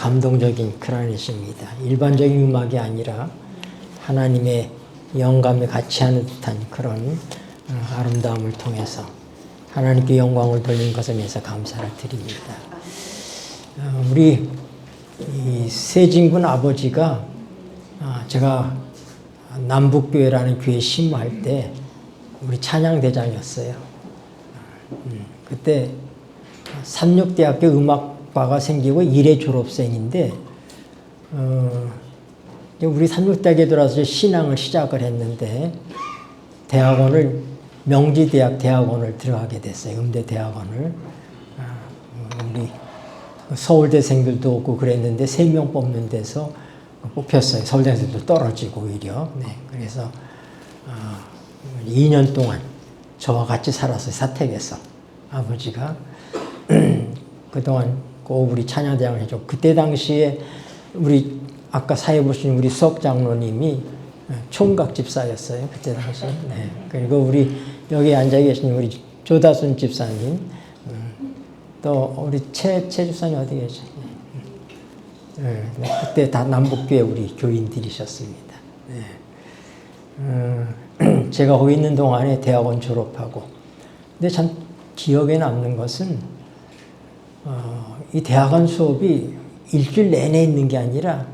감동적인 클라리넷입니다. 일반적인 음악이 아니라 하나님의 영감에 같이 하는 듯한 그런 아름다움을 통해서 하나님께 영광을 돌린 것에 대해서 감사를 드립니다. 우리 이 세진군 아버지가 제가 남북교회라는 교회 심무할 때 우리 찬양대장이었어요. 그때 삼육대학교 음악과가 생기고 1회 졸업생인데 우리 삼육대학에 들어와서 신앙을 시작을 했는데 대학원을 명지대학 대학원을 들어가게 됐어요. 음대대학원을. 우리 서울대생들도 오고 그랬는데 3명 뽑는 데서 뽑혔어요. 서울대생들도 떨어지고 오히려. 네, 그래서 2년 동안 저와 같이 살았어요. 사택에서. 아버지가 그동안 꼭 우리 찬양대장을 해줘. 그때 당시에 우리 아까 사회 보신 우리 수석 장로님이 총각 집사였어요. 그때 당시에. 네. 그리고 우리 여기 앉아 계신 우리 조다순 집사님, 또 우리 최 집사님 어디 계세요? 네. 그때 다 남북교회 우리 교인들이셨습니다. 네. 제가 거기 있는 동안에 대학원 졸업하고, 근데 참 기억에 남는 것은 이 대학원 수업이 일주일 내내 있는 게 아니라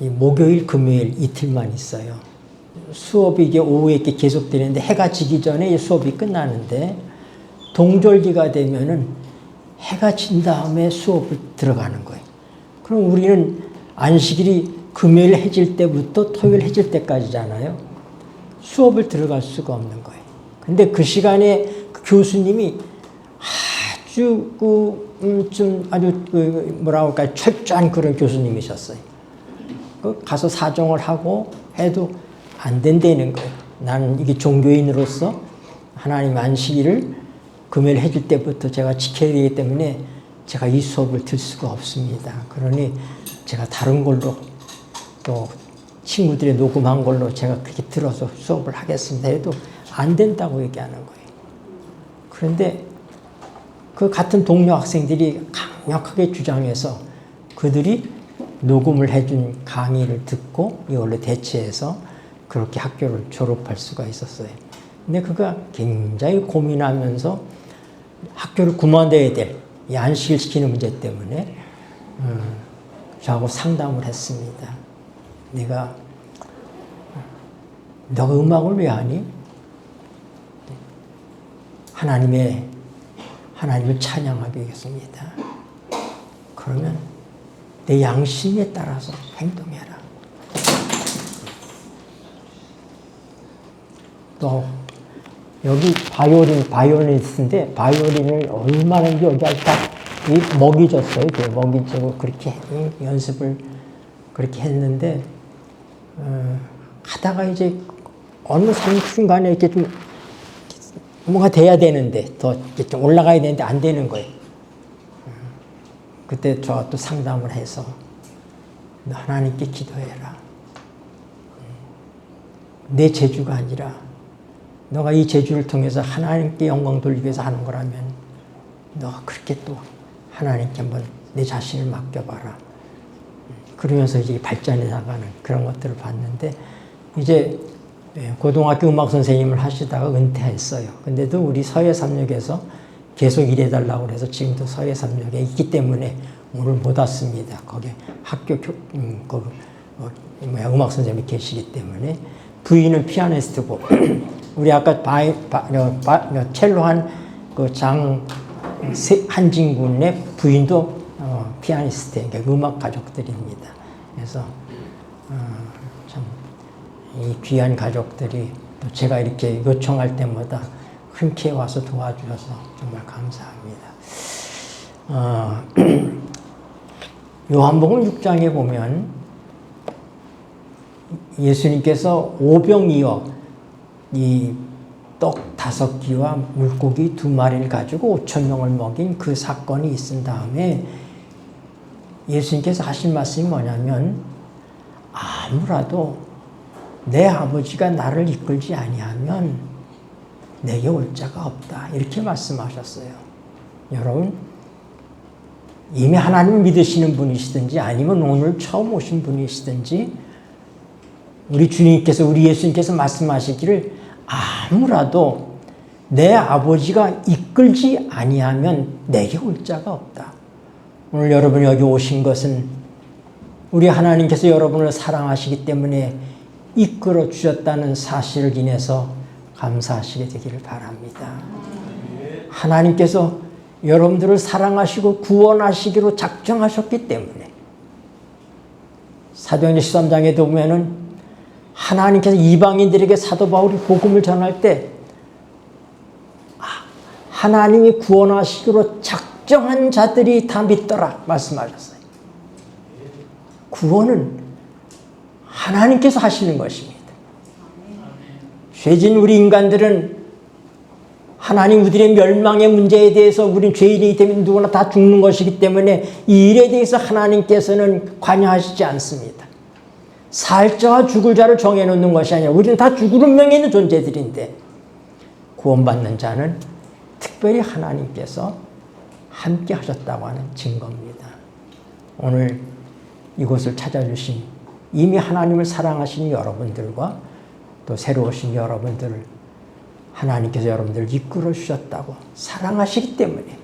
이 목요일, 금요일 이틀만 있어요. 수업이 이게 오후에 이렇게 계속되는데 해가 지기 전에 수업이 끝나는데 동절기가 되면은 해가 진 다음에 수업을 들어가는 거예요. 그럼 우리는 안식일이 금요일 해질 때부터 토요일 해질 때까지잖아요. 수업을 들어갈 수가 없는 거예요. 근데 그 시간에 그 교수님이 아주 뭐라 할까 철저한 그런 교수님이셨어요. 가서 사정을 하고 해도 안 된다는 거예요. 나는 이게 종교인으로서 하나님 안식일을 금요일 해줄 때부터 제가 지켜야 되기 때문에 제가 이 수업을 들 수가 없습니다. 그러니 제가 다른 걸로 또 친구들이 녹음한 걸로 제가 그렇게 들어서 수업을 하겠습니다 해도 안 된다고 얘기하는 거예요. 그런데 그 같은 동료 학생들이 강력하게 주장해서 그들이 녹음을 해준 강의를 듣고 이걸로 대체해서 그렇게 학교를 졸업할 수가 있었어요. 근데 그가 굉장히 고민하면서 학교를 그만둬야 될 이 안식일 시키는 문제 때문에 저하고 상담을 했습니다. 너가 음악을 왜 하니? 하나님을 찬양하기 위해서입니다. 그러면 내 양심에 따라서 행동해라. 또 여기 바이올리니스트인데 바이올린을 얼마나 여기가 딱 먹이 줬어요. 먹이 주고 그렇게 연습을 그렇게 했는데 하다가 이제 어느 순간에 이렇게 좀 뭔가 돼야 되는데 더 이렇게 좀 올라가야 되는데 안 되는 거예요. 그때 저와 또 상담을 해서 너 하나님께 기도해라. 내 재주가 아니라 너가 이 재주를 통해서 하나님께 영광 돌리기 위해서 하는 거라면 너가 그렇게 또 하나님께 한번 내 자신을 맡겨봐라. 그러면서 이제 발전해 나가는 그런 것들을 봤는데 이제 고등학교 음악 선생님을 하시다가 은퇴했어요. 근데도 우리 서해삼육에서 계속 일해달라고 해서 지금도 서해삼육에 있기 때문에 오늘 못 왔습니다. 거기 학교 음악 선생님이 계시기 때문에 부인은 피아니스트고 우리 아까 첼로 한 그 한진군의 부인도 피아니스트예요. 그러니까 음악 가족들입니다. 그래서 참 이 귀한 가족들이 또 제가 이렇게 요청할 때마다 흔쾌히 와서 도와주셔서 정말 감사합니다. 요한복음 6장에 보면 예수님께서 오병이어 이 떡 5끼와 물고기 2마리를 가지고 5,000명을 먹인 그 사건이 있은 다음에 예수님께서 하신 말씀이 뭐냐면 아무라도 내 아버지가 나를 이끌지 아니하면 내게 올 자가 없다. 이렇게 말씀하셨어요. 여러분 이미 하나님을 믿으시는 분이시든지 아니면 오늘 처음 오신 분이시든지 우리 주님께서 우리 예수님께서 말씀하시기를 아무라도 내 아버지가 이끌지 아니하면 내게 올 자가 없다. 오늘 여러분이 여기 오신 것은 우리 하나님께서 여러분을 사랑하시기 때문에 이끌어 주셨다는 사실을 인해서 감사하시게 되기를 바랍니다. 하나님께서 여러분들을 사랑하시고 구원하시기로 작정하셨기 때문에 사도행전 13장에도 보면은 하나님께서 이방인들에게 사도 바울이 복음을 전할 때 하나님이 구원하시기로 작정한 자들이 다 믿더라 말씀하셨어요. 구원은 하나님께서 하시는 것입니다. 죄진 우리 인간들은 하나님 우리의 멸망의 문제에 대해서 우리는 죄인이기 때문에 누구나 다 죽는 것이기 때문에 이 일에 대해서 하나님께서는 관여하시지 않습니다. 살 자와 죽을 자를 정해놓는 것이 아니라 우리는 다 죽을 운명에 있는 존재들인데 구원받는 자는 특별히 하나님께서 함께 하셨다고 하는 증거입니다. 오늘 이곳을 찾아주신 이미 하나님을 사랑하시는 여러분들과 또 새로 오신 여러분들을 하나님께서 여러분들을 이끌어 주셨다고 사랑하시기 때문에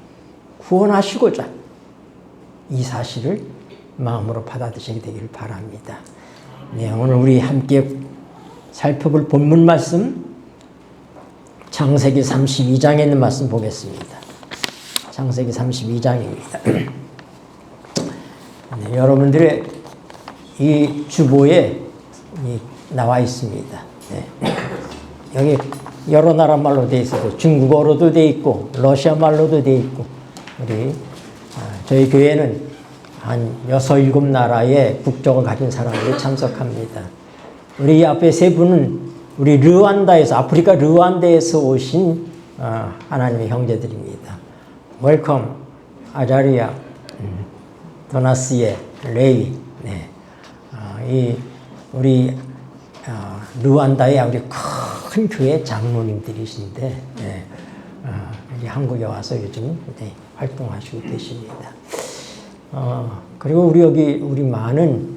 구원하시고자 이 사실을 마음으로 받아들이게 되기를 바랍니다. 네, 오늘 우리 함께 살펴볼 본문 말씀 창세기 32장에 있는 말씀 보겠습니다. 창세기 32장입니다. 네, 여러분들의 이 주보에 나와 있습니다. 네. 여기 여러 나라 말로 되어 있어서 중국어로도 되어 있고 러시아 말로도 되어 있고 저희 교회는 한 6, 7나라의 국적을 가진 사람들이 참석합니다. 우리 앞에 세 분은 우리 르완다에서 아프리카 르완다에서 오신 하나님의 형제들입니다. 웰컴 아자리아 도나스예 레이 네. 우리 르완다의 우리 큰 교회 장로님들이신데 네. 한국에 와서 요즘 네, 활동하시고 계십니다. 그리고 우리 많은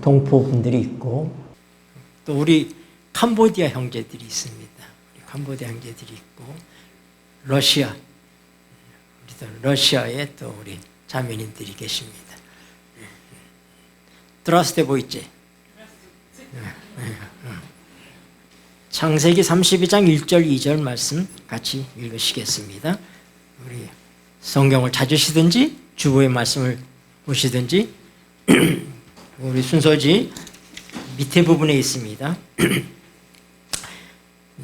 동포 분들이 있고 또 우리 캄보디아 형제들이 있습니다. 우리 캄보디아 형제들이 있고 러시아에 또 우리 자매님들이 계십니다. 드라스테 보이지? 창세기 32장 1절 2절 말씀 같이 읽으시겠습니다. 우리 성경을 찾으시든지 주보의 말씀을 보시든지 우리 순서지 밑에 부분에 있습니다.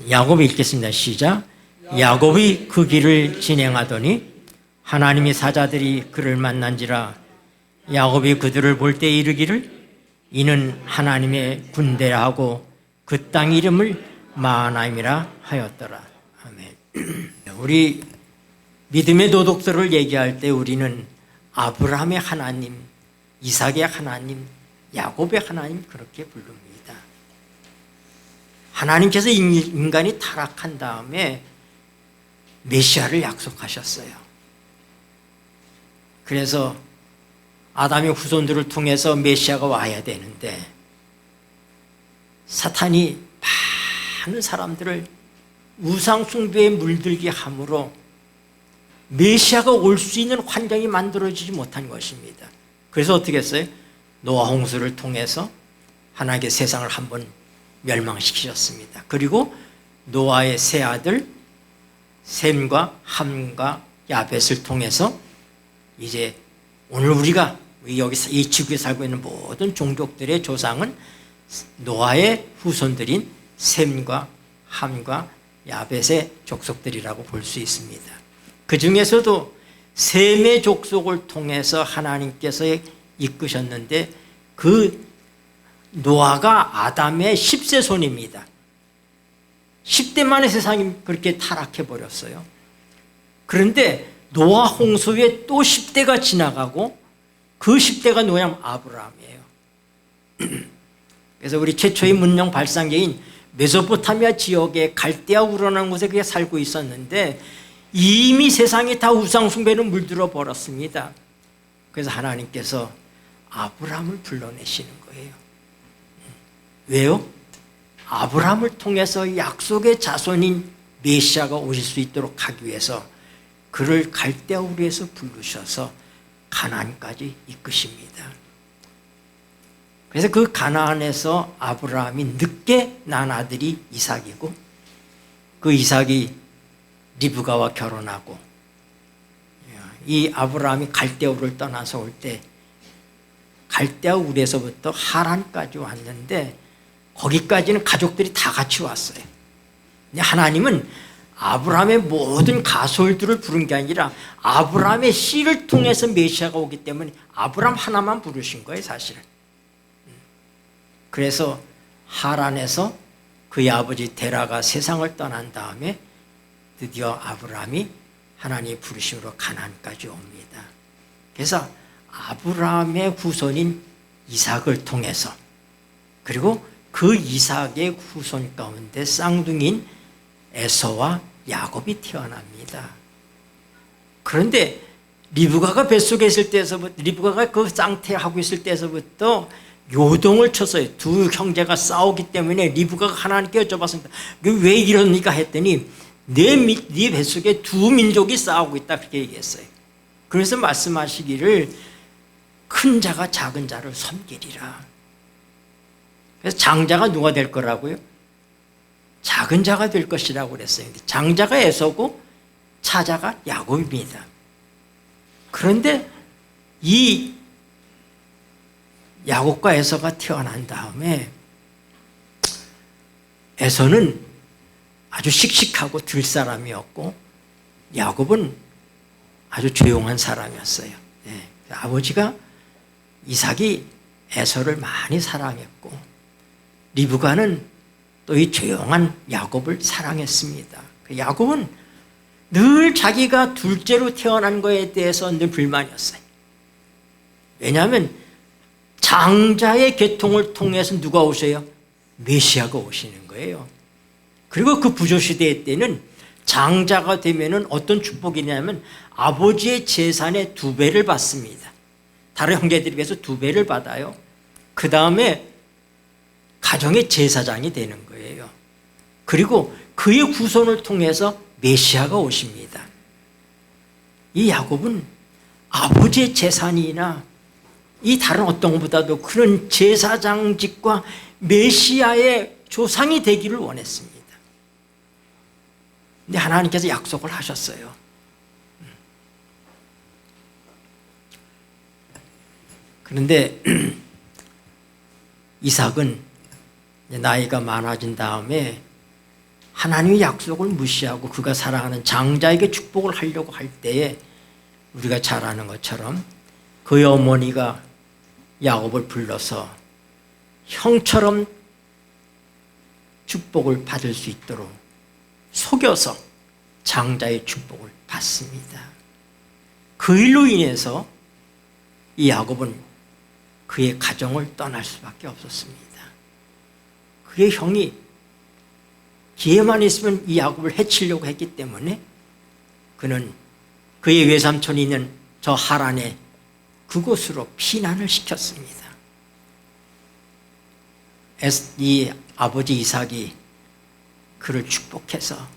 야곱이 읽겠습니다. 시작. 야곱이 그 길을 진행하더니 하나님의 사자들이 그를 만난지라. 야곱이 그들을 볼 때 이르기를 이는 하나님의 군대라 하고 그 땅 이름을 마하나임이라 하였더라. 아멘. 우리 믿음의 도덕들을 얘기할 때 우리는 아브라함의 하나님, 이삭의 하나님, 야곱의 하나님 그렇게 부릅니다. 하나님께서 인간이 타락한 다음에 메시아를 약속하셨어요. 그래서 아담의 후손들을 통해서 메시아가 와야 되는데 사탄이 많은 사람들을 우상 숭배에 물들게 함으로 메시아가 올 수 있는 환경이 만들어지지 못한 것입니다. 그래서 어떻게 했어요? 노아 홍수를 통해서 하나님께 세상을 한번 멸망시키셨습니다. 그리고 노아의 세 아들 셈과 함과 야벳을 통해서 이제 오늘 우리가 여기 이 지구에 살고 있는 모든 종족들의 조상은 노아의 후손들인 셈과 함과 야벳의 족속들이라고 볼 수 있습니다. 그 중에서도 셈의 족속을 통해서 하나님께서 이끄셨는데 그 노아가 아담의 10세 손입니다. 10대 만에 세상이 그렇게 타락해버렸어요. 그런데 노아 홍수 후에 또 10대가 지나가고 그 10대가 누구냐면 아브라함이에요. 그래서 우리 최초의 문명 발상계인 메소포타미아 지역에 갈대아 우르라는 곳에 그게 살고 있었는데 이미 세상이 다 우상숭배로 물들어 버렸습니다. 그래서 하나님께서 아브라함을 불러내시는 거예요. 왜요? 아브라함을 통해서 약속의 자손인 메시아가 오실 수 있도록 하기 위해서 그를 갈대아 우르에서 부르셔서 가나안까지 이끄십니다. 그래서 그 가나안에서 아브라함이 늦게 난 아들이 이삭이고, 그 이삭이 리브가와 결혼하고, 이 아브라함이 갈대아 우르를 떠나서 올 때 갈대아 우르에서부터 하란까지 왔는데, 거기까지는 가족들이 다 같이 왔어요. 근데 하나님은 아브라함의 모든 가솔들을 부른 게 아니라 아브라함의 씨를 통해서 메시아가 오기 때문에 아브라함 하나만 부르신 거예요, 사실은. 그래서 하란에서 그의 아버지 데라가 세상을 떠난 다음에 드디어 아브라함이 하나님의 부르심으로 가나안까지 옵니다. 그래서 아브라함의 후손인 이삭을 통해서, 그리고 그 이삭의 후손 가운데 쌍둥이인 에서와 야곱이 태어납니다. 그런데 리브가가 뱃속에 있을 때서부터, 리브가가 그 상태하고 있을 때서부터 요동을 쳤어요. 두 형제가 싸우기 때문에 리브가가 하나님께 여쭤봤습니다. 왜 이러니까 했더니 네 뱃속에 두 민족이 싸우고 있다, 그렇게 얘기했어요. 그래서 말씀하시기를 큰 자가 작은 자를 섬기리라. 그래서 장자가 누가 될 거라고요? 작은 자가 될 것이라고 그랬어요. 장자가 에서고 차자가 야곱입니다. 그런데 이 야곱과 에서가 태어난 다음에 에서는 아주 씩씩하고 들 사람이었고 야곱은 아주 조용한 사람이었어요. 네. 아버지가 이삭이 에서를 많이 사랑했고 리브가는 또 이 조용한 야곱을 사랑했습니다. 야곱은 늘 자기가 둘째로 태어난 것에 대해서 늘 불만이었어요. 왜냐하면 장자의 계통을 통해서 누가 오셔요? 메시아가 오시는 거예요. 그리고 그 부조시대 때는 장자가 되면은 어떤 축복이냐면 아버지의 재산의 2배를 받습니다. 다른 형제들에 비해서 2배를 받아요. 그 다음에 가정의 제사장이 되는 거예요. 그리고 그의 후손을 통해서 메시아가 오십니다. 이 야곱은 아버지의 재산이나 이 다른 어떤 것보다도 그런 제사장직과 메시아의 조상이 되기를 원했습니다. 근데 하나님께서 약속을 하셨어요. 그런데 이삭은 나이가 많아진 다음에 하나님의 약속을 무시하고 그가 사랑하는 장자에게 축복을 하려고 할 때에 우리가 잘 아는 것처럼 그의 어머니가 야곱을 불러서 형처럼 축복을 받을 수 있도록 속여서 장자의 축복을 받습니다. 그 일로 인해서 이 야곱은 그의 가정을 떠날 수밖에 없었습니다. 그의 형이 기회만 있으면 이 야곱을 해치려고 했기 때문에 그는 그의 외삼촌이 있는 저 하란에 그곳으로 피난을 시켰습니다. 이 아버지 이삭이 그를 축복해서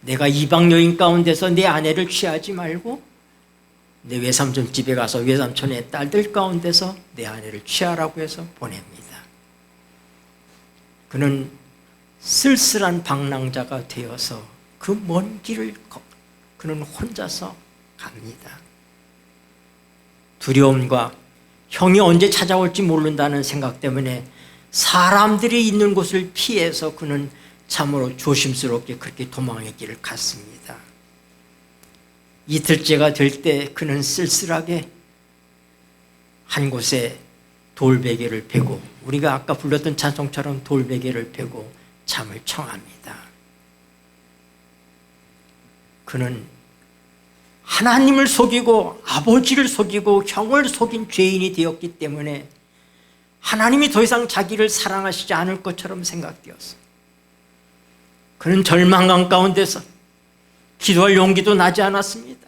내가 이방 여인 가운데서 내 아내를 취하지 말고 내 외삼촌 집에 가서 외삼촌의 딸들 가운데서 내 아내를 취하라고 해서 보냅니다. 그는 쓸쓸한 방랑자가 되어서 그 먼 길을 그는 혼자서 갑니다. 두려움과 형이 언제 찾아올지 모른다는 생각 때문에 사람들이 있는 곳을 피해서 그는 참으로 조심스럽게 그렇게 도망의 길을 갔습니다. 이틀째가 될 때 그는 쓸쓸하게 한 곳에 돌베개를 베고, 우리가 아까 불렀던 찬송처럼 돌베개를 베고 잠을 청합니다. 그는 하나님을 속이고 아버지를 속이고 형을 속인 죄인이 되었기 때문에 하나님이 더 이상 자기를 사랑하시지 않을 것처럼 생각되었어요. 그는 절망감 가운데서 기도할 용기도 나지 않았습니다.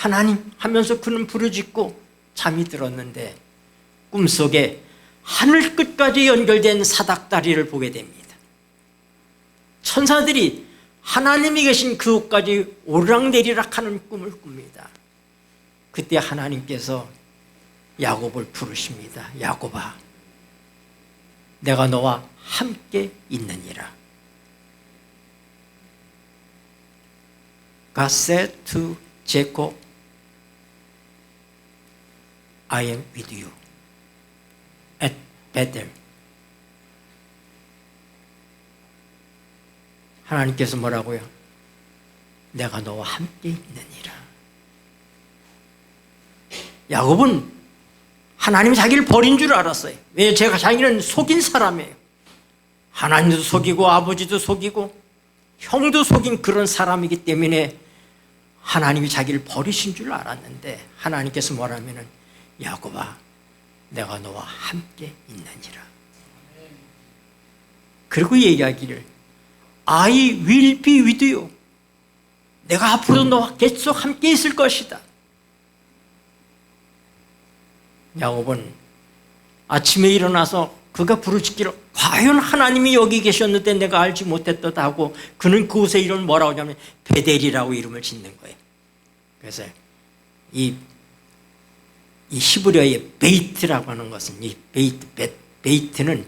하나님 하면서 그는 부르짖고 잠이 들었는데 꿈속에 하늘 끝까지 연결된 사닥다리를 보게 됩니다. 천사들이 하나님이 계신 그곳까지 오르락내리락 하는 꿈을 꿉니다. 그때 하나님께서 야곱을 부르십니다. 야곱아, 내가 너와 함께 있느니라. God said to Jacob, I am with you at Bethel. 하나님께서 뭐라고요? 내가 너와 함께 있느니라. 야곱은 하나님이 자기를 버린 줄 알았어요. 왜? 제가 자기는 속인 사람이에요. 하나님도 속이고 아버지도 속이고 형도 속인 그런 사람이기 때문에 하나님이 자기를 버리신 줄 알았는데 하나님께서 뭐라면은 야곱아, 내가 너와 함께 있느니라. 그리고 얘기하기를 I will be with you. 내가 앞으로도 너와 계속 함께 있을 것이다. 야곱은 아침에 일어나서 그가 부르짖기를 과연 하나님이 여기 계셨는데 내가 알지 못했다 하고 그는 그곳에 이름을 뭐라고 하냐면 베델이라고 이름을 짓는 거예요. 그래서 이 히브리어의 베이트라고 하는 것은 이 베이트는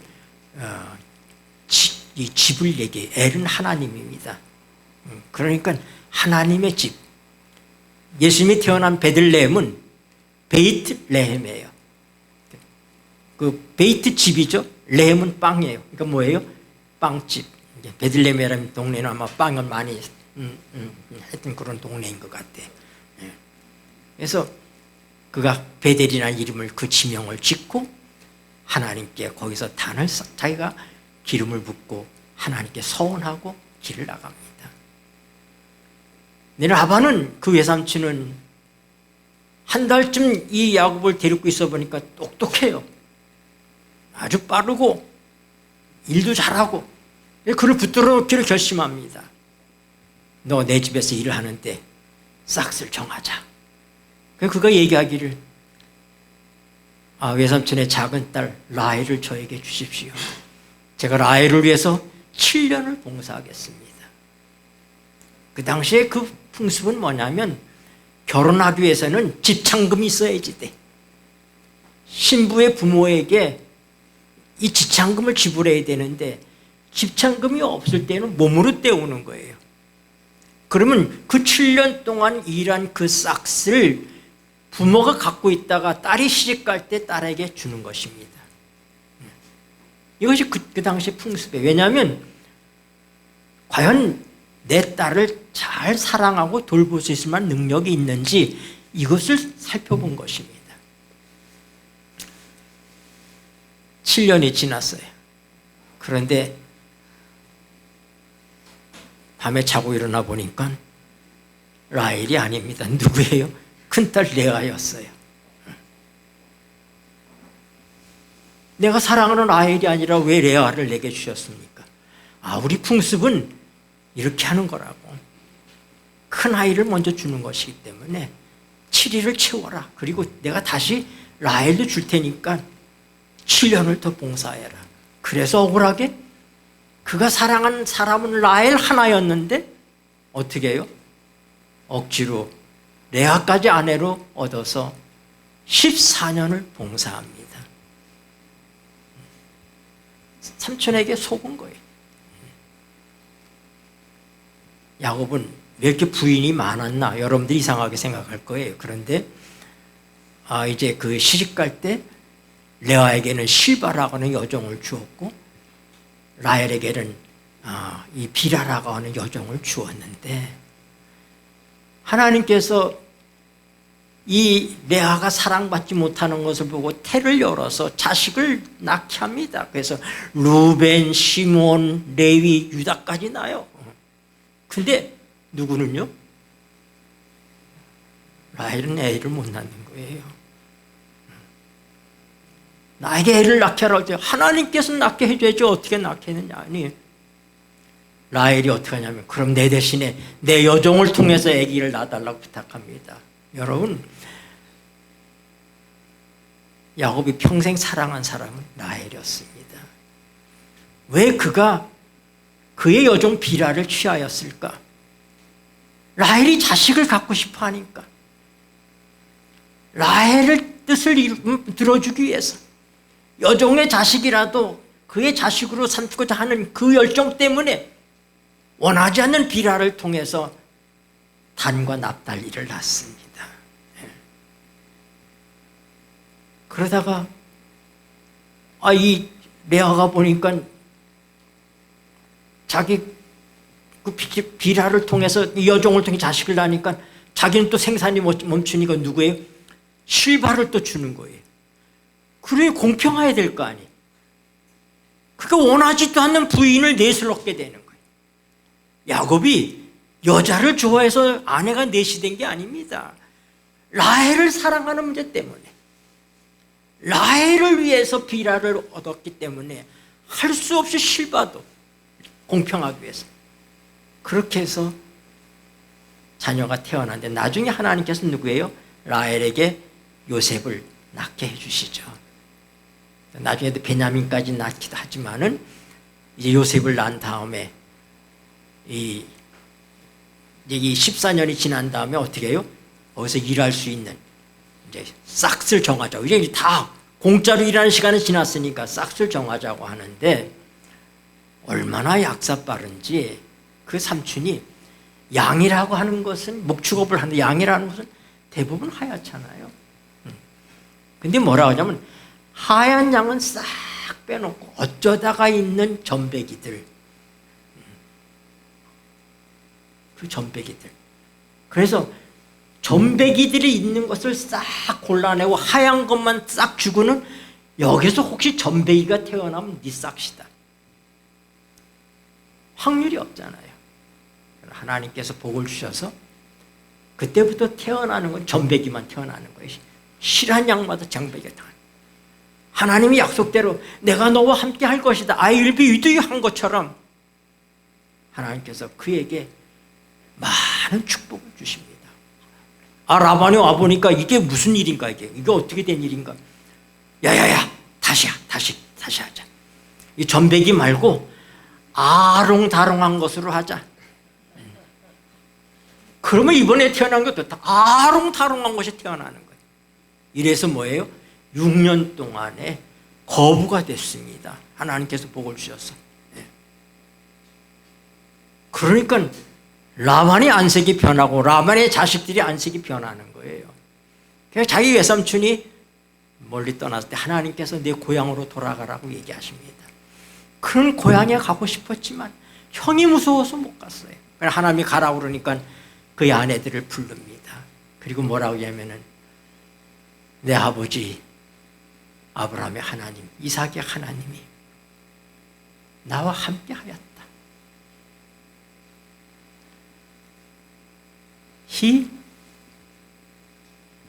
이 집을 얘기해요. 엘은 하나님입니다. 그러니까 하나님의 집. 예수님이 태어난 베들레헴은 베이트레헴이에요. 그 베이트 집이죠. 레헴은 빵이에요. 그러니까 뭐예요? 빵집. 베들레헴이라는 동네는 아마 빵을 많이 했던 그런 동네인 것 같아요. 그래서 그가 베델이라는 이름을 그 지명을 짓고 하나님께 거기서 단을 자기가 기름을 붓고 하나님께 서원하고 길을 나갑니다. 내 라반은 그 외삼촌은 한 달쯤 이 야곱을 데리고 있어 보니까 똑똑해요. 아주 빠르고 일도 잘하고 그를 붙들어 놓기를 결심합니다. 너 내 집에서 일을 하는데 싹쓸 정하자. 그가 얘기하기를 외삼촌의 작은 딸 라헬을 저에게 주십시오. 제가 라헬을 위해서 7년을 봉사하겠습니다. 그 당시에 그 풍습은 뭐냐면 결혼하기 위해서는 집창금이 있어야지 돼. 신부의 부모에게 이 집창금을 지불해야 되는데 집창금이 없을 때는 몸으로 떼우는 거예요. 그러면 그 7년 동안 일한 그 싹스를 부모가 갖고 있다가 딸이 시집갈 때 딸에게 주는 것입니다. 이것이 그 당시 풍습이에요. 왜냐하면 과연 내 딸을 잘 사랑하고 돌볼 수 있을 만한 능력이 있는지 이것을 살펴본 것입니다. 7년이 지났어요. 그런데 밤에 자고 일어나 보니까 라헬이 아닙니다. 누구예요? 큰딸 레아였어요. 내가 사랑하는 라헬이 아니라 왜 레아를 내게 주셨습니까? 우리 풍습은 이렇게 하는 거라고. 큰 아이를 먼저 주는 것이기 때문에 7일을 채워라. 그리고 내가 다시 라헬도 줄 테니까 7년을 더 봉사해라. 그래서 억울하게 그가 사랑한 사람은 라헬 하나였는데 어떻게 해요? 억지로 레아까지 아내로 얻어서 14년을 봉사합니다. 삼촌에게 속은 거예요. 야곱은 왜 이렇게 부인이 많았나? 여러분들이 이상하게 생각할 거예요. 그런데 이제 그 시집갈 때 레아에게는 실바라고 하는 여종을 주었고 라헬에게는 이 비라라고 하는 여종을 주었는데 하나님께서 이 레아가 사랑받지 못하는 것을 보고 태를 열어서 자식을 낳게 합니다. 그래서 루벤, 시몬, 레위, 유다까지 나요. 근데 누구는요? 라헬은 애를 못 낳는 거예요. 나에게 애를 낳게 하라고 할 때 하나님께서 낳게 해줘야지 어떻게 낳게 했느냐. 아니, 라헬이 어떻게 하냐면 그럼 내 대신에 내 여종을 통해서 아기를 낳아달라고 부탁합니다. 여러분, 야곱이 평생 사랑한 사람은 라헬이었습니다. 왜 그가 그의 여종 비라를 취하였을까? 라헬이 자식을 갖고 싶어 하니까, 라헬을 뜻을 들어주기 위해서 여종의 자식이라도 그의 자식으로 삼고자 하는 그 열정 때문에 원하지 않는 비라를 통해서 단과 납달리를 낳습니다. 그러다가 이 레아가 보니까 자기 그 비라를 통해서 이 여종을 통해 자식을 낳으니까 자기는 또 생산이 멈추니까 누구예요? 실바를 또 주는 거예요. 그래 공평해야 될 거 아니에요. 그가 원하지도 않는 부인을 넷을 얻게 되는 거예요. 야곱이 여자를 좋아해서 아내가 넷이 된 게 아닙니다. 라헬을 사랑하는 문제 때문에, 라헬을 위해서 비라를 얻었기 때문에 할 수 없이 실바도 공평하기 위해서 그렇게 해서 자녀가 태어났는데, 나중에 하나님께서 누구예요? 라헬에게 요셉을 낳게 해주시죠. 나중에도 베냐민까지 낳기도 하지만은 이제 요셉을 낳은 다음에 이 14년이 지난 다음에 어떻게 해요? 거기서 일할 수 있는 이제 싹스를 정하자고. 이제 다 공짜로 일하는 시간이 지났으니까 싹스를 정하자고 하는데, 얼마나 약사 빠른지 그 삼촌이, 양이라고 하는 것은, 목축업을 하는데 양이라는 것은 대부분 하얗잖아요. 근데 뭐라고 하냐면 하얀 양은 싹 빼놓고 어쩌다가 있는 점배기들, 그 점배기들, 그래서 점배기들이 있는 것을 싹 골라내고 하얀 것만 싹 주고는, 여기서 혹시 점배기가 태어나면 네 싹이다. 확률이 없잖아요. 하나님께서 복을 주셔서 그때부터 태어나는 건 점배기만 태어나는 거예요. 실한 양마다 장배기가 다. 하나님이 약속대로 내가 너와 함께 할 것이다, I will be with you 한 것처럼 하나님께서 그에게 많은 축복을 주십니다. 라반이 와보니까 이게 무슨 일인가, 이게 어떻게 된 일인가. 야야야, 다시 하자. 이 점배기 말고 아롱다롱한 것으로 하자. 그러면 이번에 태어난 것도 다 아롱다롱한 것이 태어나는 거예요. 이래서 뭐예요? 6년 동안에 거부가 됐습니다. 하나님께서 복을 주셔서. 그러니까 라반의 안색이 변하고 라반의 자식들이 안색이 변하는 거예요. 그래서 자기 외삼촌이 멀리 떠났을 때 하나님께서 내 고향으로 돌아가라고 얘기하십니다. 그런 고향에 가고 싶었지만 형이 무서워서 못 갔어요. 하나님이 가라고 그러니까 그의 아내들을 부릅니다. 그리고 뭐라고 하냐면은, 내 아버지 아브라함의 하나님, 이삭의 하나님이 나와 함께 하였다. He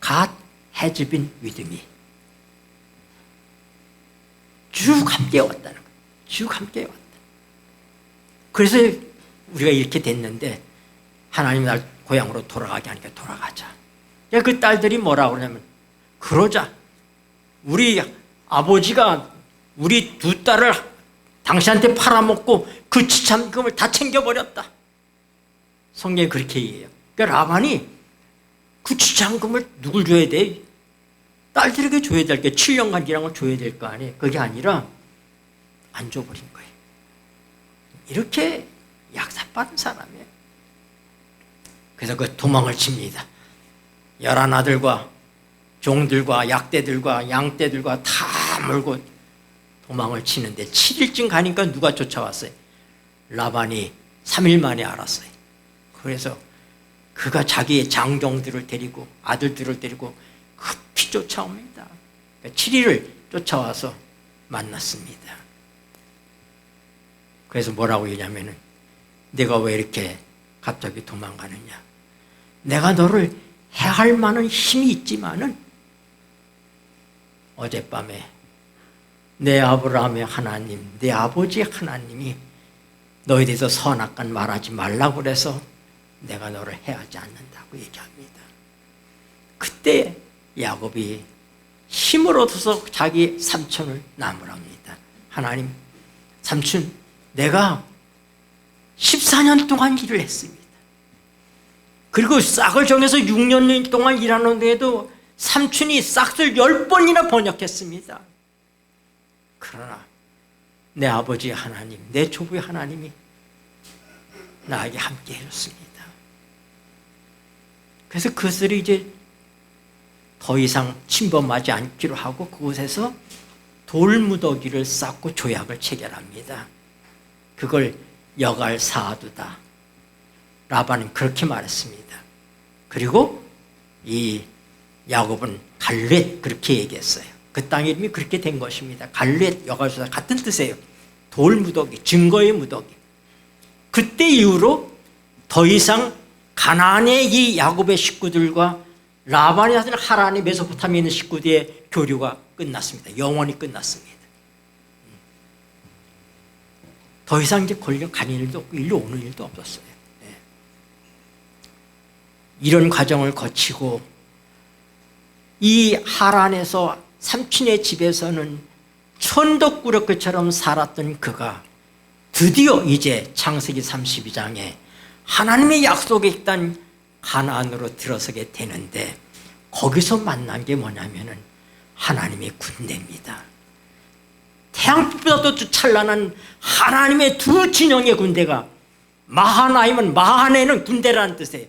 God has been with me. 쭉 함께 왔다는 거예요. 쭉 함께 왔다. 그래서 우리가 이렇게 됐는데, 하나님이 날 고향으로 돌아가게 하니까 돌아가자. 그 딸들이 뭐라고 그러냐면, 그러자. 우리 아버지가 우리 두 딸을 당신한테 팔아먹고 그 지참금을 다 챙겨버렸다. 성경에 그렇게 얘기해요. 그러니까 라반이 그 지참금을 누굴 줘야 돼? 딸들에게 줘야 될 게 7년간 일한 걸 줘야 될 거 아니에요. 그게 아니라 안 줘버린 거예요. 이렇게 약사빠른 사람이에요. 그래서 그 도망을 칩니다. 11아들과 종들과 약대들과 양떼들과 다 몰고 도망을 치는데 7일쯤 가니까 누가 쫓아왔어요? 라반이 3일 만에 알았어요. 그래서 그가 자기의 장종들을 데리고 아들들을 데리고 급히 쫓아옵니다. 7일을 쫓아와서 만났습니다. 그래서 뭐라고 얘기하면은, 내가 왜 이렇게 갑자기 도망가느냐. 내가 너를 해할 만한 힘이 있지만은 어젯밤에 내 아브라함의 하나님, 내 아버지의 하나님이 너에 대해서 선악간 말하지 말라고 그래서 내가 너를 해하지 않는다고 얘기합니다. 그때 야곱이 힘을 얻어서 자기 삼촌을 나무랍니다. 하나님, 삼촌, 내가 14년 동안 일을 했습니다. 그리고 싹을 정해서 6년 동안 일하는데도 삼촌이 싹을 10번이나 번역했습니다. 그러나 내 아버지 하나님, 내 조부의 하나님이 나에게 함께 해줬습니다. 그래서 그것을 이제 더 이상 침범하지 않기로 하고 그곳에서 돌무더기를 쌓고 조약을 체결합니다. 그걸 여갈 사두다. 라반은 그렇게 말했습니다. 그리고 이 야곱은 갈렛 그렇게 얘기했어요. 그 땅 이름이 그렇게 된 것입니다. 갈렛, 여갈사다 같은 뜻이에요. 돌무더기, 증거의 무더기. 그때 이후로 더 이상 가나안의 이 야곱의 식구들과 라반의 아들 하란의 메소포타미아에 있는 식구들의 교류가 끝났습니다. 영원히 끝났습니다. 더 이상 이제 걸려 가는 일도 없고 일로 오는 일도 없었어요. 네. 이런 과정을 거치고 이 하란에서 삼촌의 집에서는 천덕꾸러기처럼 살았던 그가 드디어 이제 창세기 32장에 하나님의 약속에 있던 가나안으로 들어서게 되는데 거기서 만난 게 뭐냐면은 하나님의 군대입니다. 태양빛보다도 찬란한 하나님의 두 진영의 군대가 마하나임은 마하네는 군대라는 뜻이에요.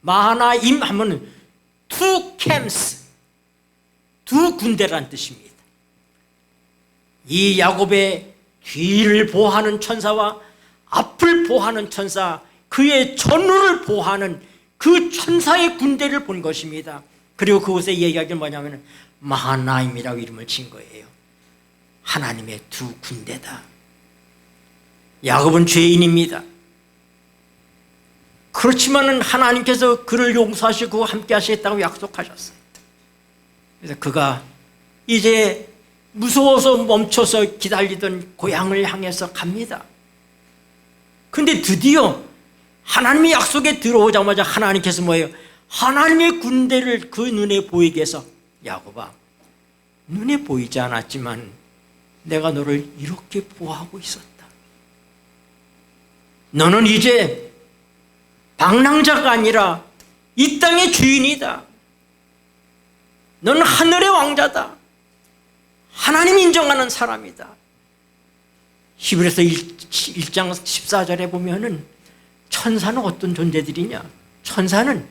마하나임 하면은 two camps, 두 군대라는 뜻입니다. 이 야곱의 뒤를 보호하는 천사와 앞을 보호하는 천사, 그의 전우를 보호하는 그 천사의 군대를 본 것입니다. 그리고 그곳에 얘기하기는 뭐냐면 마하나임이라고 이름을 진 거예요. 하나님의 두 군대다. 야곱은 죄인입니다. 그렇지만은 하나님께서 그를 용서하시고 함께 하시겠다고 약속하셨어요. 그래서 그가 이제 무서워서 멈춰서 기다리던 고향을 향해서 갑니다. 근데 드디어 하나님의 약속에 들어오자마자 하나님께서 뭐예요? 하나님의 군대를 그 눈에 보이게 해서 야곱아, 눈에 보이지 않았지만 내가 너를 이렇게 보호하고 있었다. 너는 이제 방랑자가 아니라 이 땅의 주인이다. 너는 하늘의 왕자다. 하나님 인정하는 사람이다. 히브리서 1장 14절에 보면은 천사는 어떤 존재들이냐? 천사는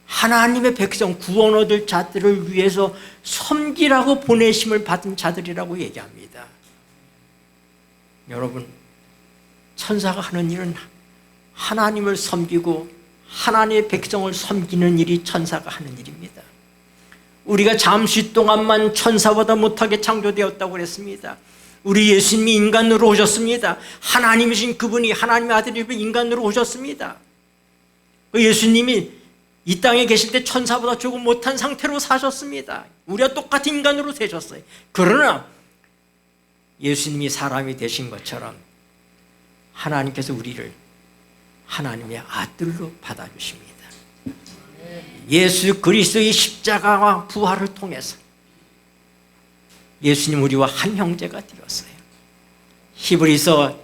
하나님의 백성 구원 얻을 자들을 위해서 섬기라고 보내심을 받은 자들이라고 얘기합니다. 여러분, 천사가 하는 일은 하나님을 섬기고 하나님의 백성을 섬기는 일이 천사가 하는 일입니다. 우리가 잠시 동안만 천사보다 못하게 창조되었다고 그랬습니다. 우리 예수님이 인간으로 오셨습니다. 하나님이신 그분이 하나님의 아들이 인간으로 오셨습니다. 예수님이 이 땅에 계실 때 천사보다 조금 못한 상태로 사셨습니다. 우리와 똑같은 인간으로 되셨어요. 그러나 예수님이 사람이 되신 것처럼 하나님께서 우리를 하나님의 아들로 받아주십니다. 예수 그리스도의 십자가와 부활을 통해서 예수님 우리와 한 형제가 되었어요. 히브리서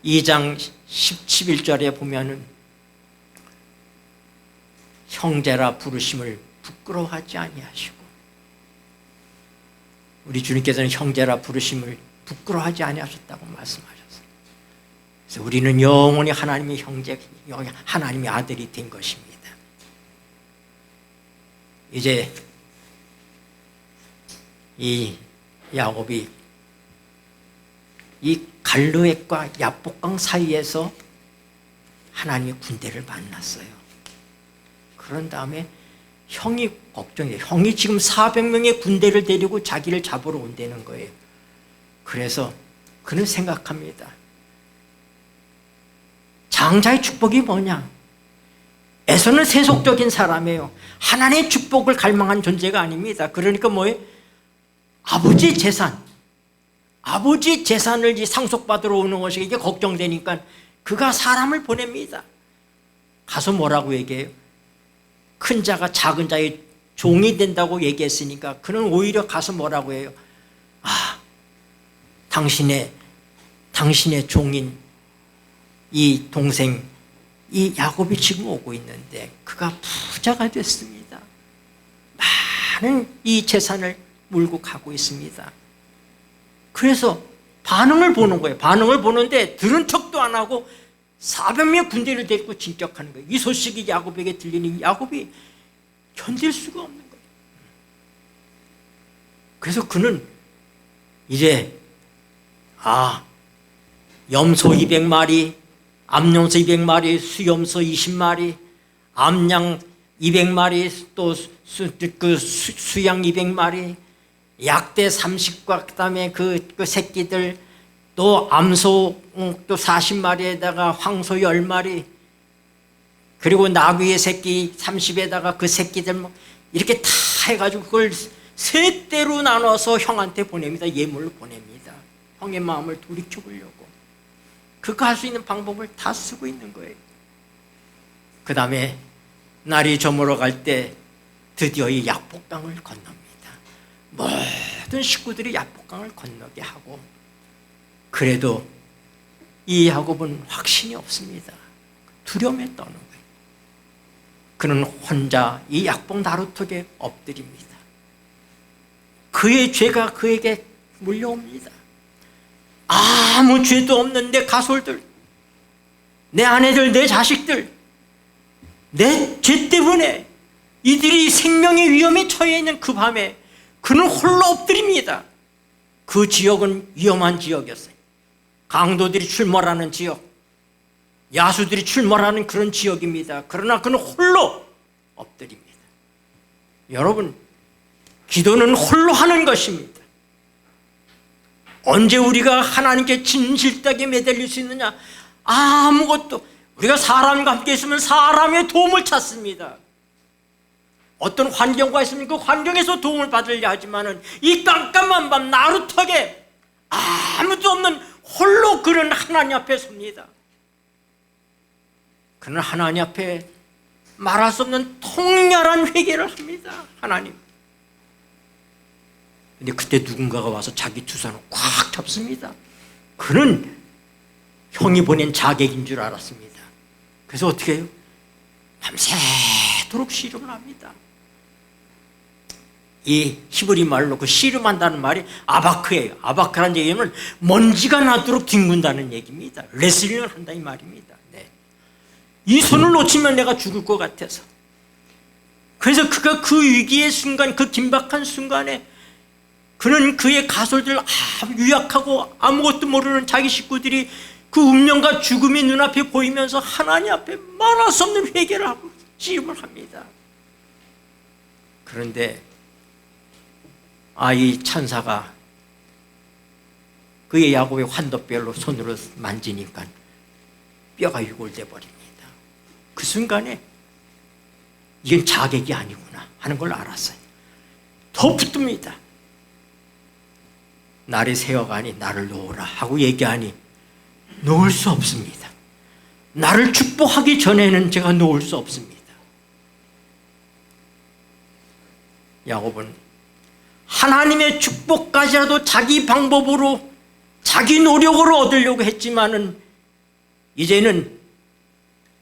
2장 11절에 보면은 형제라 부르심을 부끄러워하지 아니하시고, 우리 주님께서는 형제라 부르심을 부끄러워하지 아니하셨다고 말씀하셨어요. 그래서 우리는 영원히 하나님의 형제, 하나님의 아들이 된 것입니다. 이제 이 야곱이 이 갈르액과 야복강 사이에서 하나님의 군대를 만났어요. 그런 다음에 형이 걱정해요. 형이 지금 400명의 군대를 데리고 자기를 잡으러 온다는 거예요. 그래서 그는 생각합니다. 장자의 축복이 뭐냐? 에서는 세속적인 사람이에요. 하나님의 축복을 갈망한 존재가 아닙니다. 그러니까 뭐예요? 아버지의 재산, 아버지의 재산을 상속받으러 오는 것이 이게 걱정되니까 그가 사람을 보냅니다. 가서 뭐라고 얘기해요? 큰 자가 작은 자의 종이 된다고 얘기했으니까 그는 오히려 가서 뭐라고 해요? 당신의 종인 이 동생 이 야곱이 지금 오고 있는데 그가 부자가 됐습니다. 많은 이 재산을 물고 가고 있습니다. 그래서 반응을 보는 거예요. 반응을 보는데 들은 척도 안 하고 400명의 군대를 데리고 진격하는 거예요. 이 소식이 야곱에게 들리니 야곱이 견딜 수가 없는 거예요. 그래서 그는 이제 염소 200마리, 암염소 200마리, 수염소 20마리, 암양 200마리, 또 수양 200마리, 약대 30과 그다음에 그 새끼들, 또 암소 또 40마리에다가 황소 10마리, 그리고 나귀의 새끼 30에다가 그 새끼들 이렇게 다 해가지고 그걸 세 대로 나눠서 형한테 보냅니다. 예물로 보냅니다. 형의 마음을 돌이켜보려고. 그가 할 수 있는 방법을 다 쓰고 있는 거예요. 그 다음에 날이 저물어 갈 때 드디어 이 약복강을 건넙니다. 모든 식구들이 약복강을 건너게 하고, 그래도 이 야곱은 확신이 없습니다. 두려움에 떠는 거예요. 그는 혼자 이 약복 나루턱에 엎드립니다. 그의 죄가 그에게 물려옵니다. 아무 죄도 없는 내 가솔들, 내 아내들, 내 자식들, 내 죄 때문에 이들이 생명의 위험에 처해 있는 그 밤에 그는 홀로 엎드립니다. 그 지역은 위험한 지역이었어요. 강도들이 출몰하는 지역, 야수들이 출몰하는 그런 지역입니다. 그러나 그는 홀로 엎드립니다. 여러분, 기도는 홀로 하는 것입니다. 언제 우리가 하나님께 진실되게 매달릴 수 있느냐? 아무것도. 우리가 사람과 함께 있으면 사람의 도움을 찾습니다. 어떤 환경과 있으면 그 환경에서 도움을 받으려 하지만은 이 깜깜한 밤 나루턱에 아무도 없는 홀로 그는 하나님 앞에 섭니다. 그는 하나님 앞에 말할 수 없는 통렬한 회개를 합니다. 하나님. 근데 그때 누군가가 와서 자기 두 손을 꽉 잡습니다. 그는 형이 보낸 자객인 줄 알았습니다. 그래서 어떻게 해요? 밤새도록 씨름을 합니다. 이 히브리 말로 그 씨름한다는 말이 아바크예요. 아바크라는 얘기는 먼지가 나도록 뒹군다는 얘기입니다. 레슬링을 한다 이 말입니다. 네. 이 손을 놓치면 내가 죽을 것 같아서. 그래서 그가 그 위기의 순간, 그 긴박한 순간에 그는 그의 가솔들 유약하고 아무것도 모르는 자기 식구들이 그 운명과 죽음이 눈앞에 보이면서 하나님 앞에 말할 수 없는 회개를 하고 씨름을 합니다. 그런데 이 천사가 그의 야곱의 환도뼈로 손으로 만지니까 뼈가 유골돼 버립니다. 그 순간에 이건 자객이 아니구나 하는 걸 알았어요. 더 붙듭니다. 날이 새어가니 나를 놓으라 하고 얘기하니 놓을 수 없습니다. 나를 축복하기 전에는 제가 놓을 수 없습니다. 야곱은 하나님의 축복까지라도 자기 방법으로 자기 노력으로 얻으려고 했지만은 이제는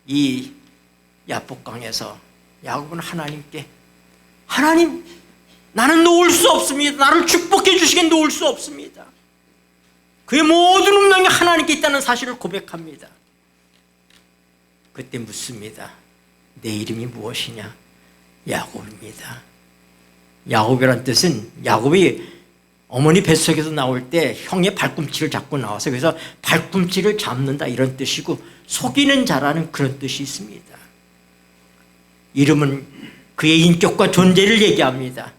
이 야복강에서 야곱은 하나님께, 하나님, 나는 놓을 수 없습니다. 나를 축복해 주시기엔 놓을 수 없습니다. 그의 모든 운명이 하나님께 있다는 사실을 고백합니다. 그때 묻습니다. 내 이름이 무엇이냐? 야곱입니다. 야곱이란 뜻은, 야곱이 어머니 뱃속에서 나올 때 형의 발꿈치를 잡고 나와서 그래서 발꿈치를 잡는다 이런 뜻이고, 속이는 자라는 그런 뜻이 있습니다. 이름은 그의 인격과 존재를 얘기합니다.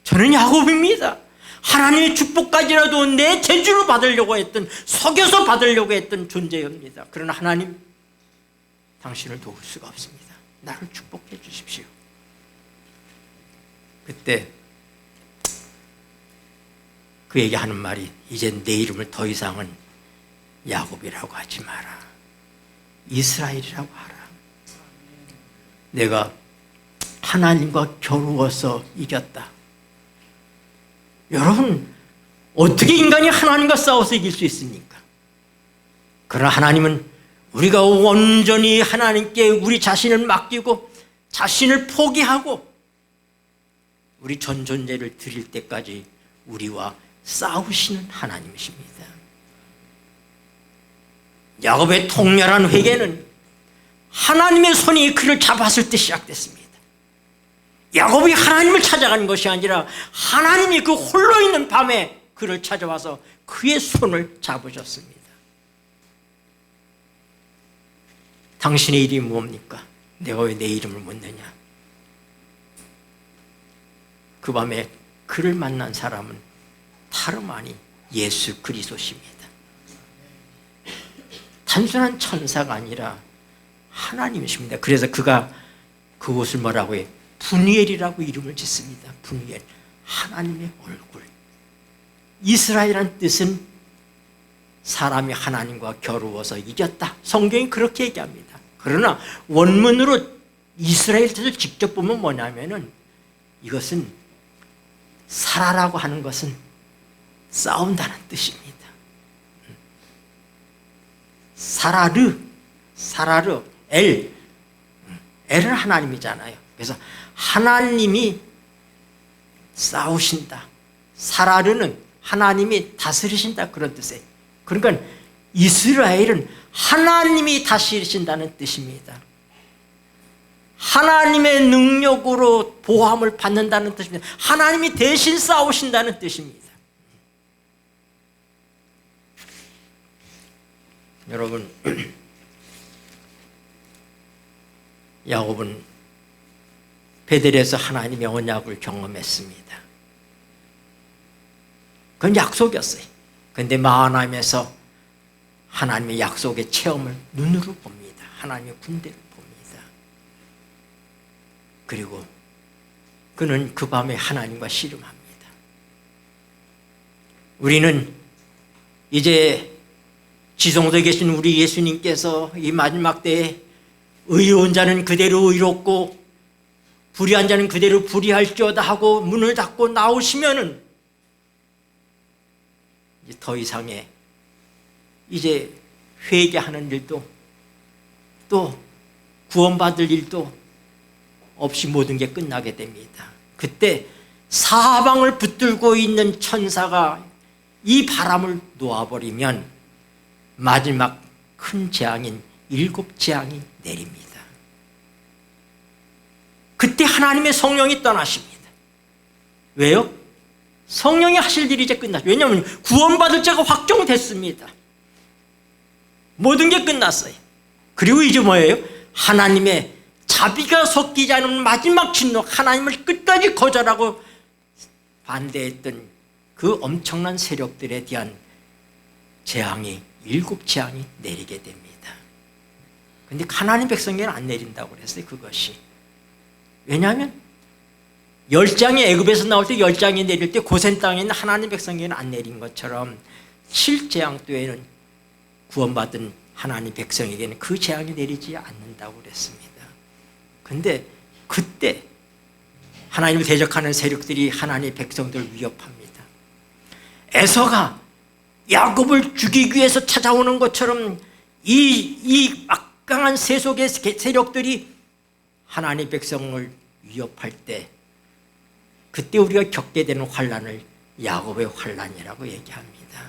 저는 야곱입니다. 하나님의 축복까지라도 내 재주로 받으려고 했던, 속여서 받으려고 했던 존재입니다. 그러나 하나님, 당신을 도울 수가 없습니다. 나를 축복해 주십시오. 그때 그에게 하는 말이, 이제 내 이름을 더 이상은 야곱이라고 하지 마라. 이스라엘이라고 하라. 내가 하나님과 겨루어서 이겼다. 여러분, 어떻게 인간이 하나님과 싸워서 이길 수 있습니까? 그러나 하나님은 우리가 온전히 하나님께 우리 자신을 맡기고 자신을 포기하고 우리 전 존재를 드릴 때까지 우리와 싸우시는 하나님이십니다. 야곱의 통렬한 회개는 하나님의 손이 그를 잡았을 때 시작됐습니다. 야곱이 하나님을 찾아가는 것이 아니라 하나님이 그 홀로 있는 밤에 그를 찾아와서 그의 손을 잡으셨습니다. 당신의 이름이 뭡니까? 내가 왜 내 이름을 묻느냐? 그 밤에 그를 만난 사람은 다름 아닌 예수 그리스도십니다. 단순한 천사가 아니라 하나님이십니다. 그래서 그가 그곳을 뭐라고 해요? 분이엘이라고 이름을 짓습니다. 분이엘, 하나님의 얼굴. 이스라엘이라는 뜻은 사람이 하나님과 겨루어서 이겼다. 성경이 그렇게 얘기합니다. 그러나 원문으로 이스라엘 뜻을 직접 보면 뭐냐면은 이것은 살아라고 하는 것은 싸운다는 뜻입니다. 사라르, 엘은 하나님이잖아요. 그래서 하나님이 싸우신다. 사라르는 하나님이 다스리신다, 그런 뜻이에요. 그러니까 이스라엘은 하나님이 다스리신다는 뜻입니다. 하나님의 능력으로 보호함을 받는다는 뜻입니다. 하나님이 대신 싸우신다는 뜻입니다. 여러분, 야곱은 베델에서 하나님의 언약을 경험했습니다. 그건 약속이었어요. 그런데 마하나임에서 하나님의 약속의 체험을 눈으로 봅니다. 하나님의 군대를 봅니다. 그리고 그는 그 밤에 하나님과 씨름합니다. 우리는 이제 지성소에 계신 우리 예수님께서 이 마지막 때에 의로운 자는 그대로 의롭고 불의한 자는 그대로 불의할지어다 하고 문을 닫고 나오시면은 이제 더 이상의 이제 회개하는 일도 또 구원받을 일도 없이 모든 게 끝나게 됩니다. 그때 사방을 붙들고 있는 천사가 이 바람을 놓아버리면 마지막 큰 재앙인 7재앙이 내립니다. 그때 하나님의 성령이 떠나십니다. 왜요? 성령이 하실 일이 이제 끝났어요. 왜냐하면 구원받을 자가 확정됐습니다. 모든 게 끝났어요. 그리고 이제 뭐예요? 하나님의 자비가 섞이지 않은 마지막 진노, 하나님을 끝까지 거절하고 반대했던 그 엄청난 세력들에 대한 재앙이 7재앙이 내리게 됩니다. 그런데 가나안 백성에게는 안 내린다고 그랬어요. 그것이 왜냐하면 10장이 애굽에서 나올 때 10장이 내릴 때 고센 땅에 있는 하나님 백성에게는 안 내린 것처럼 7재앙 때에는 구원받은 하나님 백성에게는 그 재앙이 내리지 않는다고 그랬습니다. 그런데 그때 하나님을 대적하는 세력들이 하나님 백성들을 위협합니다. 에서가 야곱을 죽이기 위해서 찾아오는 것처럼 이 막강한 세속의 세력들이 하나님 백성을 위협할 때 그때 우리가 겪게 되는 환난을 야곱의 환난이라고 얘기합니다.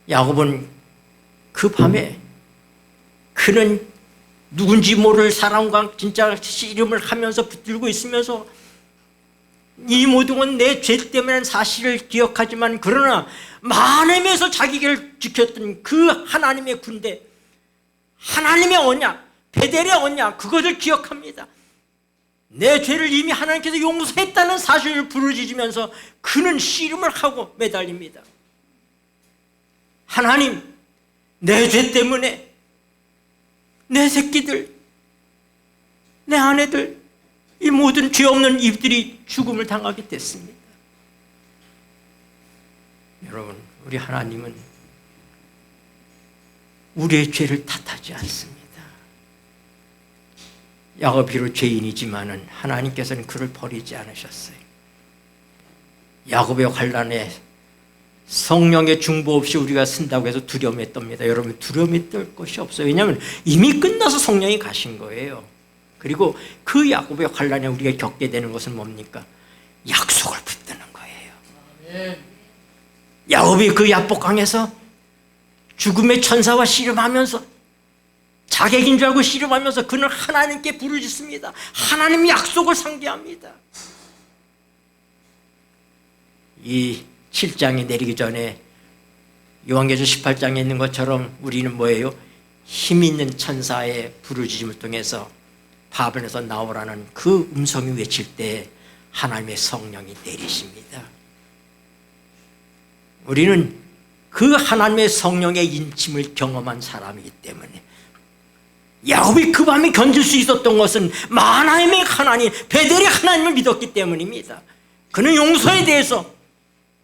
야곱은 그 밤에 그는 누군지 모를 사람과 진짜 씨름을 하면서 붙들고 있으면서 이 모든 건 내 죄 때문에 사실을 기억하지만 그러나 마하나임에서 자기를 지켰던 그 하나님의 군대, 하나님의 언약, 베델의 언약, 그것을 기억합니다. 내 죄를 이미 하나님께서 용서했다는 사실을 부르짖으면서 그는 씨름을 하고 매달립니다. 하나님, 내 죄 때문에 내 새끼들, 내 아내들, 이 모든 죄 없는 이들이 죽음을 당하게 됐습니다. 여러분, 우리 하나님은 우리의 죄를 탓하지 않습니다. 야곱이 비록 죄인이지만은 하나님께서는 그를 버리지 않으셨어요. 야곱의 환난에 성령의 중보 없이 우리가 쓴다고 해서 두려움에 떱니다. 여러분, 두려움에 떨 것이 없어요. 왜냐하면 이미 끝나서 성령이 가신 거예요. 그리고 그 야곱의 환난에 우리가 겪게 되는 것은 뭡니까? 약속을 붙드는 거예요. 야곱이 그 야복강에서 죽음의 천사와 씨름하면서 자객인 줄 알고 씨름하면서 그는 하나님께 부르짖습니다. 하나님 약속을 상기합니다. 이 7장이 내리기 전에 요한계시록 18장에 있는 것처럼 우리는 뭐예요? 힘 있는 천사의 부르짖음을 통해서 바벨에서 나오라는 그 음성이 외칠 때 하나님의 성령이 내리십니다. 우리는 그 하나님의 성령의 인침을 경험한 사람이기 때문에 야곱이 그 밤에 견딜 수 있었던 것은 마하나임의 하나님, 베델의 하나님을 믿었기 때문입니다. 그는 용서에 대해서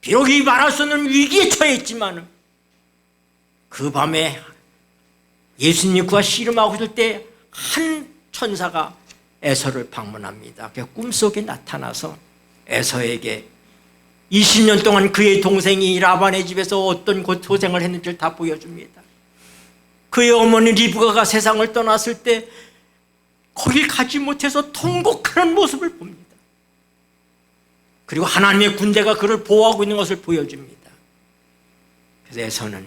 비록 이 말할 수 없는 위기에 처해 있지만 그 밤에 예수님 그와 씨름하고 있을 때 한 천사가 에서를 방문합니다. 꿈속에 나타나서 에서에게 20년 동안 그의 동생이 라반의 집에서 어떤 고생을 했는지를 다 보여줍니다. 그의 어머니 리브가가 세상을 떠났을 때 거길 가지 못해서 통곡하는 모습을 봅니다. 그리고 하나님의 군대가 그를 보호하고 있는 것을 보여줍니다. 그래서 에서는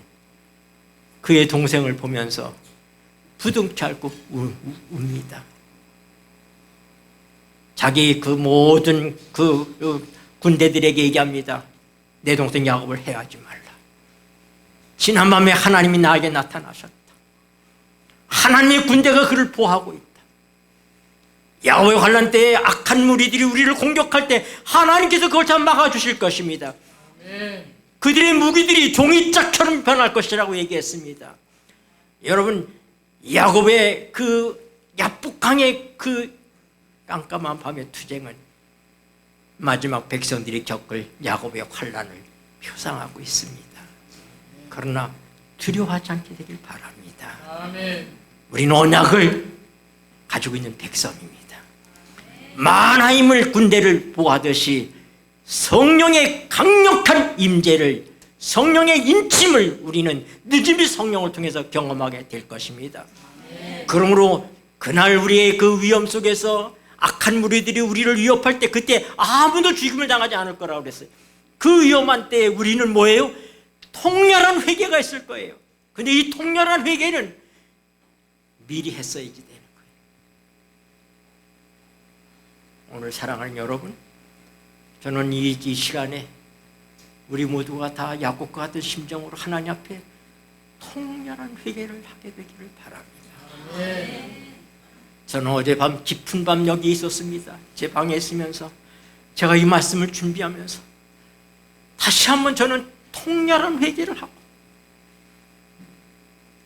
그의 동생을 보면서 부둥켜 안고 웁니다. 자기 그 모든 그 군대들에게 얘기합니다. 내 동생 야곱을 해하지 말라. 지난밤에 하나님이 나에게 나타나셨다. 하나님의 군대가 그를 보호하고 있다. 야곱의 환난 때에 악한 무리들이 우리를 공격할 때 하나님께서 그걸 다 막아주실 것입니다. 그들의 무기들이 종이짝처럼 변할 것이라고 얘기했습니다. 여러분, 야곱의 그 야복강의 그 깜깜한 밤의 투쟁은 마지막 백성들이 겪을 야곱의 환난을 표상하고 있습니다. 그러나 두려워하지 않게 되길 바랍니다. 아멘. 우리는 언약을 가지고 있는 백성입니다. 마하나임을 군대를 보호하듯이 성령의 강력한 임재를, 성령의 인침을 우리는 늦음이 성령을 통해서 경험하게 될 것입니다. 그러므로 그날 우리의 그 위험 속에서 악한 무리들이 우리를 위협할 때 그때 아무도 죽임을 당하지 않을 거라고 그랬어요. 그 위험한 때에 우리는 뭐예요? 통렬한 회개가 있을 거예요. 근데 이 통렬한 회개는 미리 했어야지 되는 거예요. 오늘 사랑하는 여러분, 저는 이 시간에 우리 모두가 다 야곱과 같은 심정으로 하나님 앞에 통렬한 회개를 하게 되기를 바랍니다. 저는 어젯밤 깊은 밤 여기 있었습니다. 제 방에 있으면서 제가 이 말씀을 준비하면서 다시 한번 저는 통렬한 회개를 하고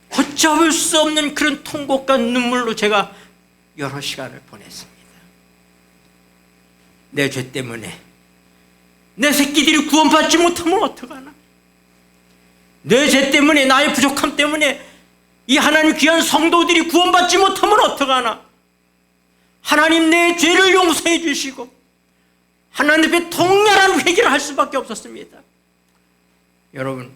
걷잡을 수 없는 그런 통곡과 눈물로 제가 여러 시간을 보냈습니다. 내 죄 때문에 내 새끼들이 구원받지 못하면 어떡하나? 내 죄 때문에, 나의 부족함 때문에 이 하나님 귀한 성도들이 구원받지 못하면 어떡하나? 하나님, 내 죄를 용서해 주시고 하나님 앞에 통렬한 회개를 할 수밖에 없었습니다. 여러분,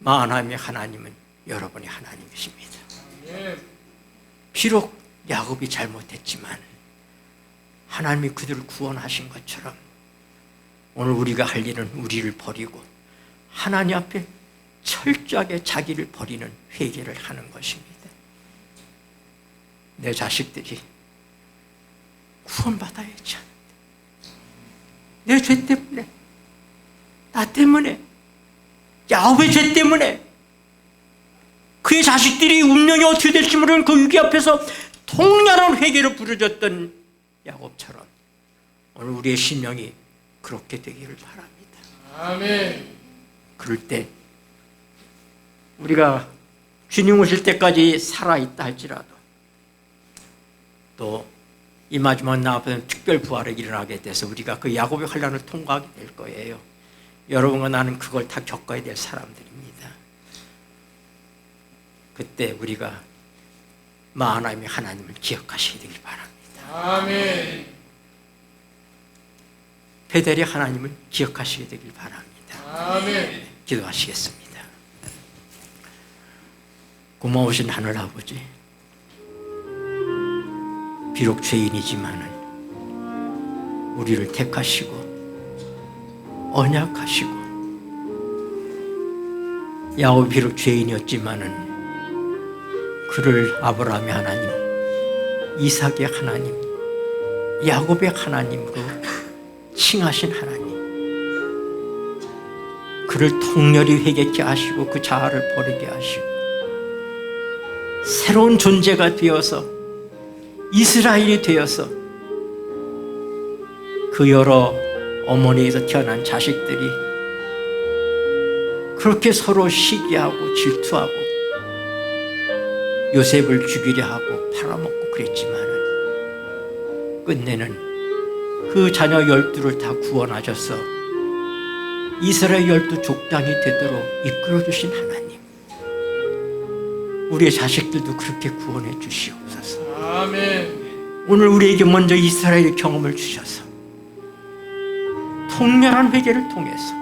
마하나임의 하나님은 여러분의 하나님이십니다. 비록 야곱이 잘못했지만 하나님이 그들을 구원하신 것처럼 오늘 우리가 할 일은 우리를 버리고 하나님 앞에 철저하게 자기를 버리는 회개를 하는 것입니다. 내 자식들이 구원받아야지 않는데 내 죄 때문에, 나 때문에, 야곱의 죄 때문에 그의 자식들이 운명이 어떻게 될지 모르는 그 위기 앞에서 통렬한 회개를 부르짖던 야곱처럼 오늘 우리의 심령이 그렇게 되기를 바랍니다. 아멘. 그럴 때 우리가 주님 오실 때까지 살아있다 할지라도 또 이 마지막 날 앞에는 특별 부활이 일어나게 돼서 우리가 그 야곱의 환난을 통과하게 될 거예요. 여러분과 나는 그걸 다 겪어야 될 사람들입니다. 그때 우리가 마하나임의 하나님을 기억하시게 되길 바랍니다. 아멘. 베델의 하나님을 기억하시게 되길 바랍니다. 아멘. 기도하시겠습니다. 고마우신 하늘 아버지, 비록 죄인이지만은 우리를 택하시고 언약하시고, 야곱이 비록 죄인이었지만은 그를 아브라함의 하나님, 이삭의 하나님, 야곱의 하나님으로 칭하신 하나님, 그를 통렬히 회개케 하시고 그 자아를 버리게 하시고 새로운 존재가 되어서 이스라엘이 되어서 그 여러 어머니에서 태어난 자식들이 그렇게 서로 시기하고 질투하고 요셉을 죽이려 하고 팔아먹고 그랬지만은 끝내는 그 자녀 12를 다 구원하셔서 이스라엘 12 족장이 되도록 이끌어주신 하나님, 우리의 자식들도 그렇게 구원해 주시옵소서. 아멘. 오늘 우리에게 먼저 이스라엘의 경험을 주셔서 통렬한 회개를 통해서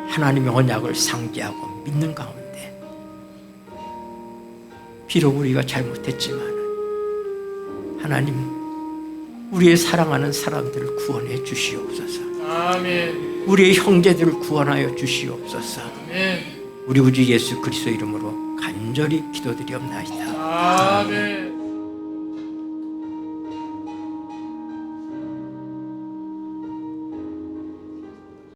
하나님의 언약을 상기하고 믿는 가운데, 비록 우리가 잘못했지만 하나님, 우리의 사랑하는 사람들을 구원해 주시옵소서. 아멘. 우리의 형제들을 구원하여 주시옵소서. 아멘. 우리 구주 예수 그리스도 이름으로 간절히 기도드리옵나이다. 아멘.